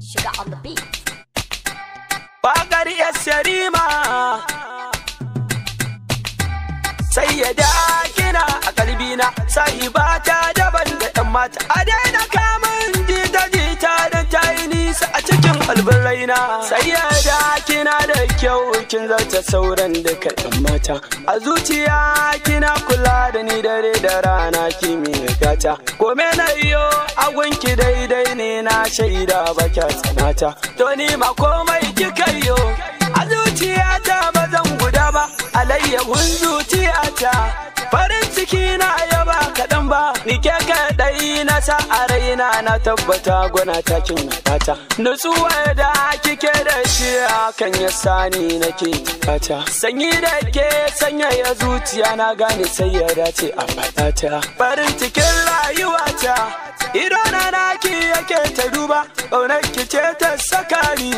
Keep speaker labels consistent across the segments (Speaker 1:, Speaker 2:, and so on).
Speaker 1: Sugar on the beat.
Speaker 2: Bakar Yarima sayyada kina a kalbina, sahibata daban da ɗan mata. A daina kamun jita-jita don ta yi nisa a cikin albin raina. Sayyada kina da kyau, kin zarta sauran duka ɗan mata. A zuciya kina kula da ni dare da rana, kimi gata. Kome na iyo agunki daidai ne, na shaida baka tsanata. To ni ma komai kika yo, a zuciyata ba zan guda ba, alayyahun zuciyata. Farin ciki na yaba kaɗan ba, ni ke kaɗai na sa a raina, na tabbata gwana takin fata. Nutsuwa da kike da shi hakan ya sani nake fata. Sanyi da ke sanyaya zuciya, na gane sai ya dace a fadata. Farin cikin rayuwata, idona naki yake ta duba, ƙaunar ki ce ta saka ni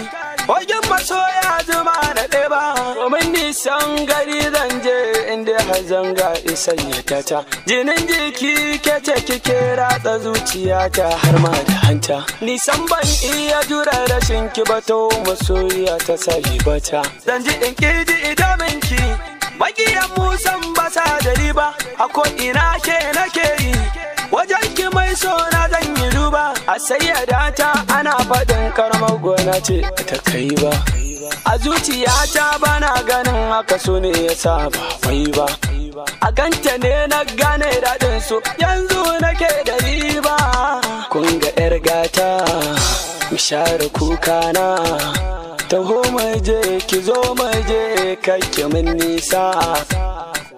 Speaker 2: wajen masoya zuma na ɗeba. Domin nisan gari zan je inda hazanga isan ya tata. Jinin jiki ke ce kike ratsa zuciyata har ma da hanta. Nisan ban iya jura rashin ki ba, to masoyiya ta sahi bata. Zan ji in kiji idamin ki, makiyan musan basa da riba. A ko ina ke nake yi, wajen ki mai so na zan yi duba. A sayyadata ana faɗin karamar gona ce ta kai ba. A zuciyata bana ganin haka, so ne yasa ba wai ba. A ganta ne na gane daɗin so, yanzu nake da riba. Kun ga 'yar gata, mu share kukana. Taho maje ki zo maje, kake mun nisa.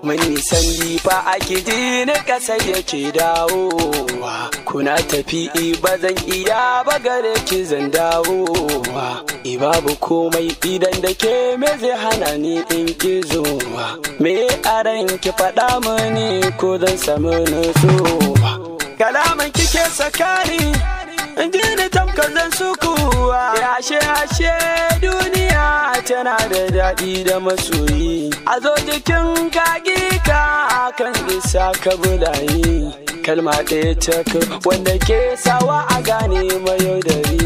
Speaker 2: Mun nisan difa a kiji ni kasa yake dawowa. Kuna tafi ba zan iya ba, gare ki zan dawowa. Babu komai idan da ke, me zai hana ni in ki zuwa. Me a ranki faɗa mani ko zan samu nutsuwa. Kalaman kike sakani, in ji ni tamkar zan sukuwa. Ashe duniya tana da daɗi da masoyi. A zo jikin kagika kan isa ka bulayi. Kalma ɗaya tak wanda ke sawa a gane mayaudari.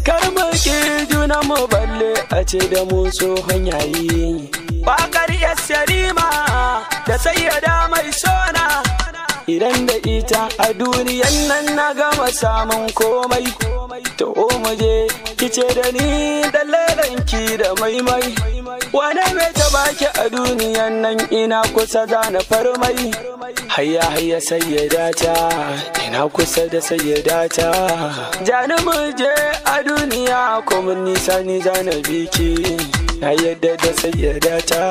Speaker 2: Kar mu ki juna mu balle a ce da mu tsohon yayi. Bakar Yarima da sayyada mai sona, idan da ita a duniyan nan na gama samun komai. To mu je kice da ni dalalanki da maimai. Wane mai ta baki a duniyan nan, ina kusa da na farmai. Hayya sayyadata, ina kusa da sayyadata. Jani mu je a duniya, ko mun nisa ni zana biki. Na yadda da sayyadata.